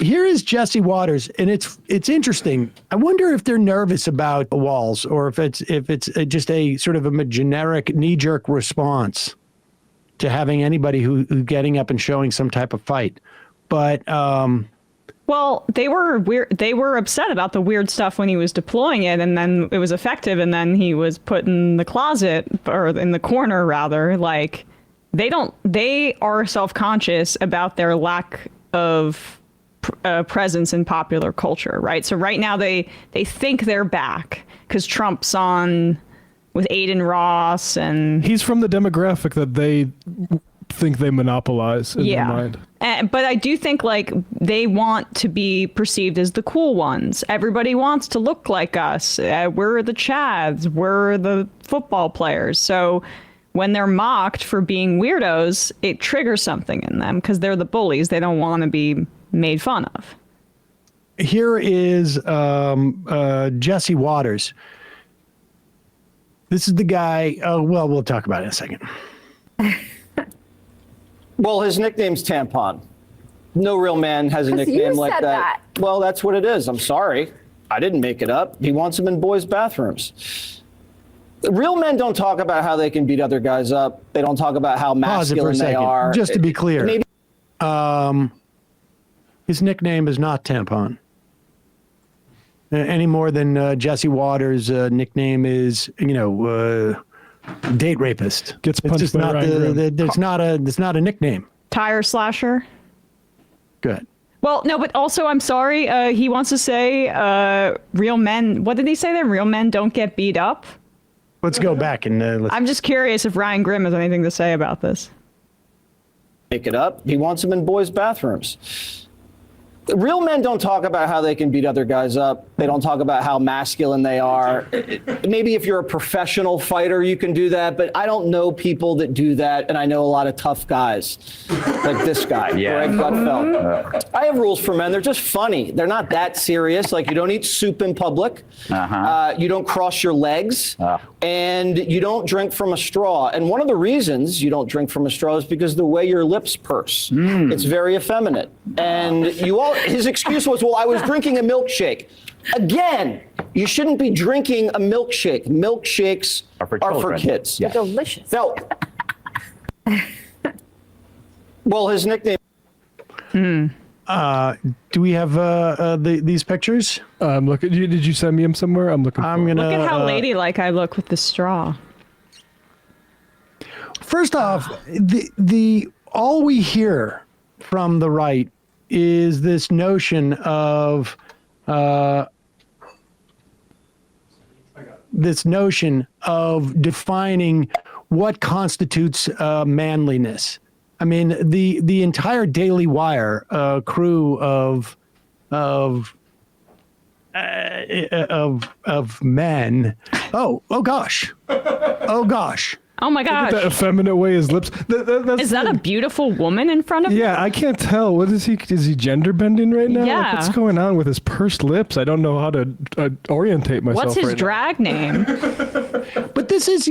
here is Jesse Waters, and it's interesting. I wonder if they're nervous about the walls, or if it's just a sort of a generic knee-jerk response to having anybody who getting up and showing some type of fight. But well, they were weird. They were upset about the weird stuff when he was deploying it, and then it was effective, and then he was put in the closet, or in the corner rather. Like, they are self-conscious about their lack of presence in popular culture, right? So right now they think they're back because Trump's on with Aiden Ross, and he's from the demographic that they think they monopolize in their mind. But I do think like they want to be perceived as the cool ones. Everybody wants to look like us. We're the Chads. We're the football players. So when they're mocked for being weirdos, it triggers something in them because they're the bullies. They don't want to be made fun of. Here is Jesse Waters. This is the guy. Oh, well, we'll talk about it in a second. Well, his nickname's Tampon. No real man has a nickname like that. Well, that's what it is. I'm sorry. I didn't make it up. He wants them in boys' bathrooms. Real men don't talk about how they can beat other guys up. They don't talk about how masculine they are. Just to be clear, his nickname is not Tampon. Any more than Jesse Waters' nickname is, date rapist. Gets punched it's just by Ryan Grimm. It's not a nickname. Tire slasher. Good. Well, no, but also I'm sorry. He wants to say real men. What did he say then? Real men don't get beat up. Let's go back and. I'm just curious if Ryan Grimm has anything to say about this. Make it up. He wants them in boys' bathrooms. Real men don't talk about how they can beat other guys up. They don't talk about how masculine they are. Maybe if you're a professional fighter, you can do that, but I don't know people that do that, and I know a lot of tough guys, like this guy, Greg Gutfeld. I have rules for men. They're just funny. They're not that serious. Like, you don't eat soup in public. You don't cross your legs, and you don't drink from a straw. And one of the reasons you don't drink from a straw is because the way your lips purse. It's very effeminate. And his excuse was, well, I was drinking a milkshake. Again, you shouldn't be drinking a milkshake. Milkshakes are for kids. They're delicious. Now, well, his nickname. Do we have these pictures? Look, did you send me them somewhere? I'm looking. Look at how ladylike I look with the straw. First off, the all we hear from the right is this notion of defining what constitutes manliness. I mean, the entire Daily Wire crew of men. Oh gosh. Oh my gosh. That effeminate way his lips. Is that a beautiful woman in front of him? Yeah, I can't tell. What is he? Is he gender bending right now? Yeah. Like, what's going on with his pursed lips? I don't know how to orientate myself. What's his right drag name? But this is,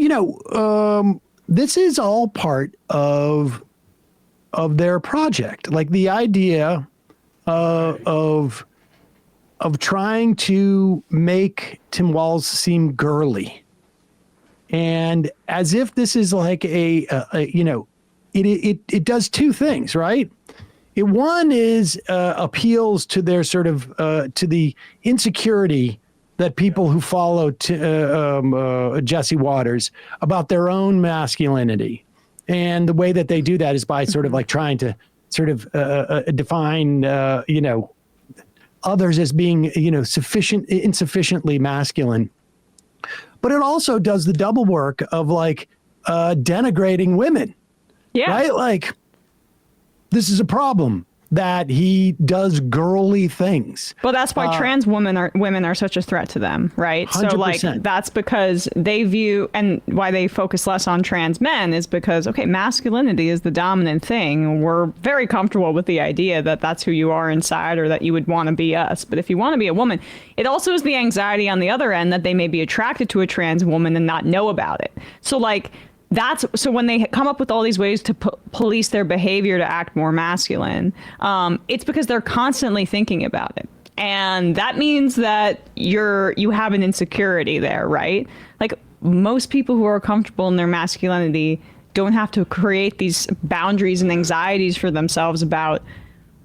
this is all part of their project. Like the idea of trying to make Tim Walz seem girly. And as if this is like it does two things, right? One is appeals to their sort of to the insecurity that people who follow Jesse Waters about their own masculinity, and the way that they do that is by sort of like trying to sort of define others as being insufficiently masculine. But it also does the double work of like denigrating women. Yeah. Right? Like, this is a problem that he does girly things. Well, that's why trans women are such a threat to them, right? 100%. So like that's because they view, and why they focus less on trans men is because, okay, masculinity is the dominant thing. We're very comfortable with the idea that that's who you are inside, or that you would want to be us. But if you want to be a woman, it also is the anxiety on the other end that they may be attracted to a trans woman and not know about it. So like that's so when they come up with all these ways to police their behavior to act more masculine, it's because they're constantly thinking about it. And that means that you have an insecurity there, right? Like most people who are comfortable in their masculinity don't have to create these boundaries and anxieties for themselves about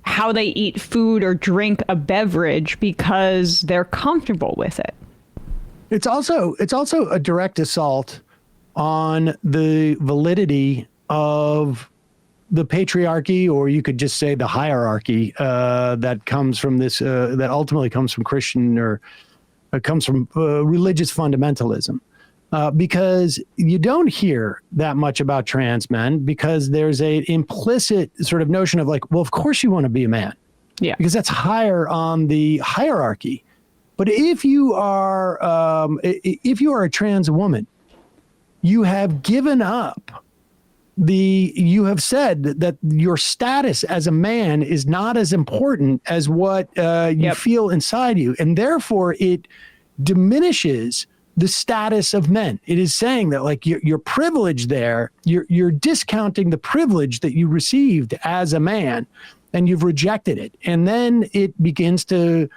how they eat food or drink a beverage because they're comfortable with it. It's also a direct assault on the validity of the patriarchy, or you could just say the hierarchy that comes from this, that ultimately comes from Christian or comes from religious fundamentalism. Because you don't hear that much about trans men because there's a implicit sort of notion of like, well, of course you want to be a man. Yeah. Because that's higher on the hierarchy. But if you are a trans woman, you have given up you have said that your status as a man is not as important as what you feel inside you. And therefore it diminishes the status of men. It is saying that like your privilege there, you're discounting the privilege that you received as a man and you've rejected it. And then it begins to,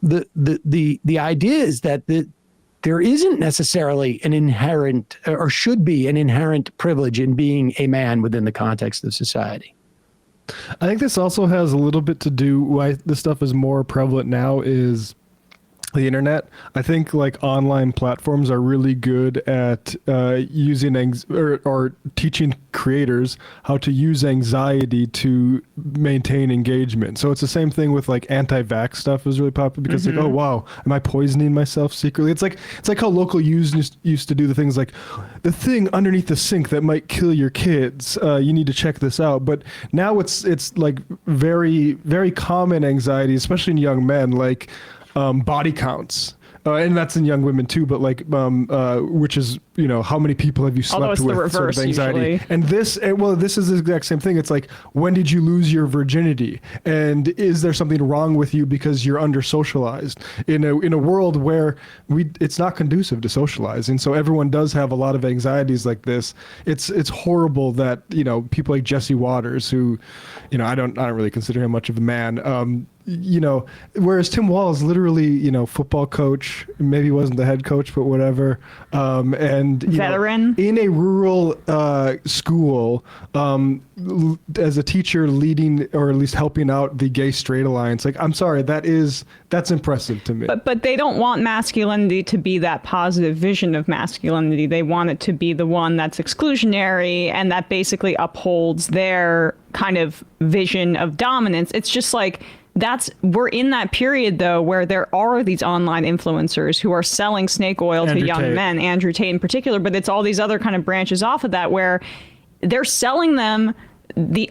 the idea is that there isn't necessarily an inherent or should be an inherent privilege in being a man within the context of society. I think this also has a little bit to do why this stuff is more prevalent now is the internet. I think like online platforms are really good at using or teaching creators how to use anxiety to maintain engagement. So it's the same thing with like anti-vax stuff is really popular because like, oh wow, am I poisoning myself secretly? It's like how local used to do the things like the thing underneath the sink that might kill your kids. You need to check this out. But now it's like very, very common anxiety, especially in young men, like body counts. And that's in young women too, but like, which is, you know, how many people have you slept it's with? the reverse, sort of anxiety. usually. And this is the exact same thing. It's like, when did you lose your virginity? And is there something wrong with you because you're under socialized in a world where it's not conducive to socialize. And so everyone does have a lot of anxieties like this. It's horrible that, you know, people like Jesse Waters, who, you know, I don't really consider him much of a man, you know, whereas Tim Wall is literally, you know, football coach, maybe he wasn't the head coach, but whatever. And veteran in a rural school, as a teacher leading or at least helping out the gay straight alliance. Like, I'm sorry, that's impressive to me. But they don't want masculinity to be that positive vision of masculinity. They want it to be the one that's exclusionary and that basically upholds their kind of vision of dominance. It's just like, we're in that period though where there are these online influencers who are selling snake oil to young men, Andrew Tate in particular, but it's all these other kind of branches off of that where they're selling them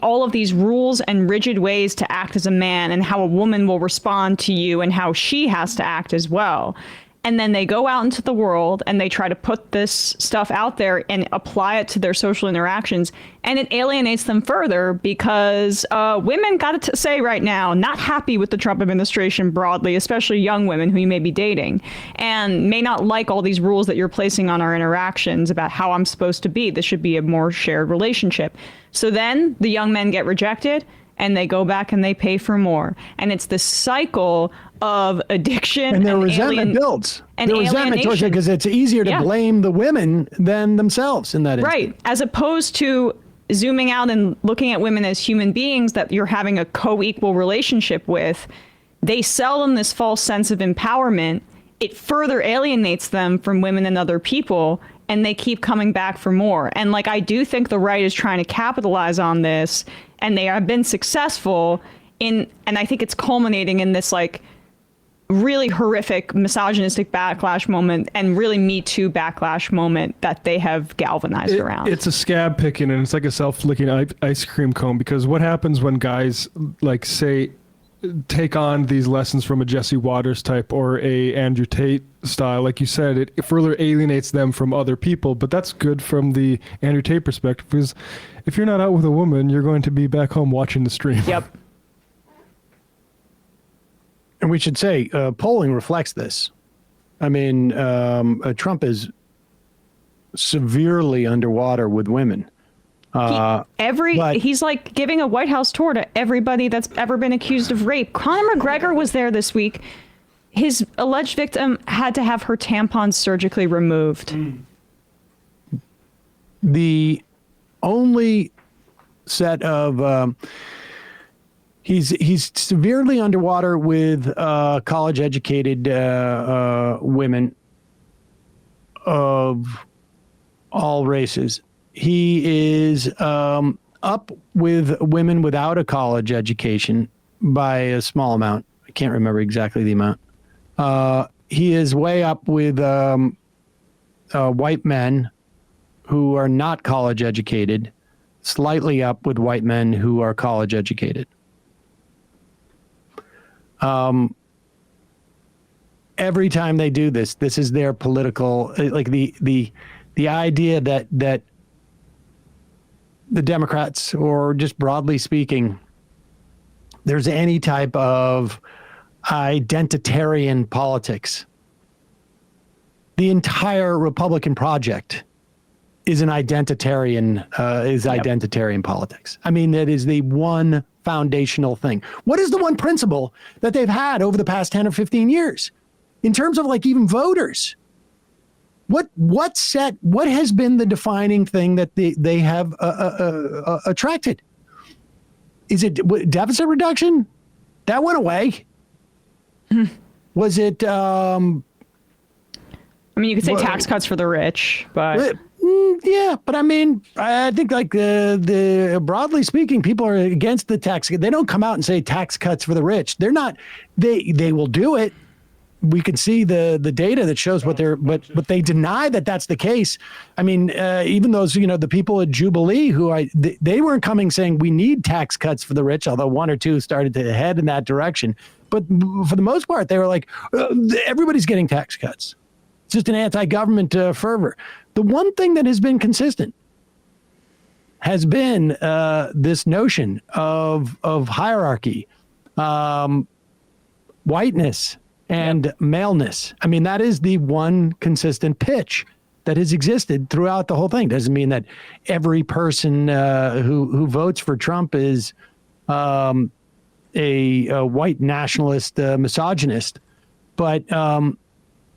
all of these rules and rigid ways to act as a man and how a woman will respond to you and how she has to act as well. And then they go out into the world and they try to put this stuff out there and apply it to their social interactions. And it alienates them further because women, got to say right now, not happy with the Trump administration broadly, especially young women who you may be dating, and may not like all these rules that you're placing on our interactions about how I'm supposed to be. This should be a more shared relationship. So then the young men get rejected and they go back and they pay for more. And it's this cycle of addiction and their resentment builds. And their resentment towards it because it's easier to blame the women than themselves in that instance. Right. As opposed to zooming out and looking at women as human beings that you're having a co-equal relationship with, they sell them this false sense of empowerment. It further alienates them from women and other people, and they keep coming back for more. And like, I do think the right is trying to capitalize on this, and they have been successful and I think it's culminating in this like really horrific misogynistic backlash moment and really Me Too backlash moment that they have galvanized around. It's a scab picking and it's like a self-licking ice cream cone, because what happens when guys like say take on these lessons from a Jesse Waters type or a Andrew Tate style, like you said, it further alienates them from other people. But that's good from the Andrew Tate perspective, because if you're not out with a woman, you're going to be back home watching the stream. Yep. And we should say polling reflects this. I mean, Trump is severely underwater with women. But- He's like giving a White House tour to everybody that's ever been accused of rape. Conor McGregor was there this week. His alleged victim had to have her tampons surgically removed. The only set of he's severely underwater with college educated women of all races. He is up with women without a college education by a small amount. I can't remember exactly the amount. He is way up with white men who are not college educated, slightly up with white men who are college educated. Every time they do this, this is their political, like the idea that the Democrats, or just broadly speaking, there's any type of identitarian politics. The entire Republican project is an identitarian, identitarian politics. I mean, that is the one foundational thing. What is the one principle that they've had over the past 10 or 15 years in terms of like even voters? What has been the defining thing that they have attracted? Is it deficit reduction? That went away. Was it? I mean, you could say tax cuts for the rich, but yeah, but I mean, I think like the broadly speaking, people are against the tax. They don't come out and say tax cuts for the rich. They're not. They will do it. We can see the data that shows what they're, but they deny that that's the case. I mean, even those, the people at Jubilee they weren't coming saying we need tax cuts for the rich, although one or two started to head in that direction. But for the most part, they were like, everybody's getting tax cuts. It's just an anti-government fervor. The one thing that has been consistent has been this notion of hierarchy, whiteness, and maleness. I mean, that is the one consistent pitch that has existed throughout the whole thing. Doesn't mean that every person who votes for Trump is a white nationalist misogynist, but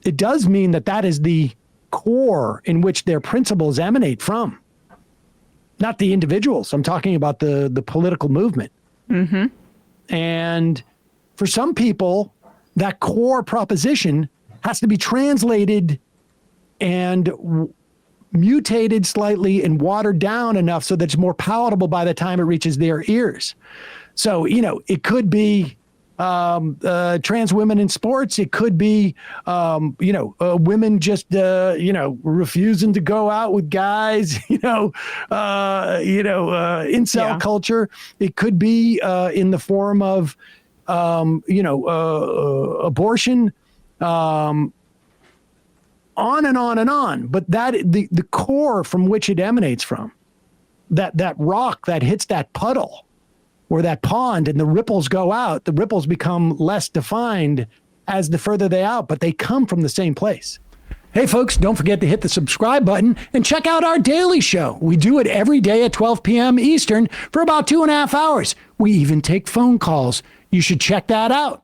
it does mean that is the core in which their principles emanate from, not the individuals. I'm talking about the political movement. Mm-hmm. And for some people, that core proposition has to be translated and mutated slightly and watered down enough so that it's more palatable by the time it reaches their ears. So, it could be trans women in sports. It could be, women just, refusing to go out with guys, incel culture. It could be in the form of, abortion, on and on and on. But that the core from which it emanates from, that rock that hits that puddle or that pond and the ripples go out, the ripples become less defined as the further they out, but they come from the same place. Hey, folks, don't forget to hit the subscribe button and check out our daily show. We do it every day at 12 p.m. Eastern for about 2.5 hours. We even take phone calls. You should check that out.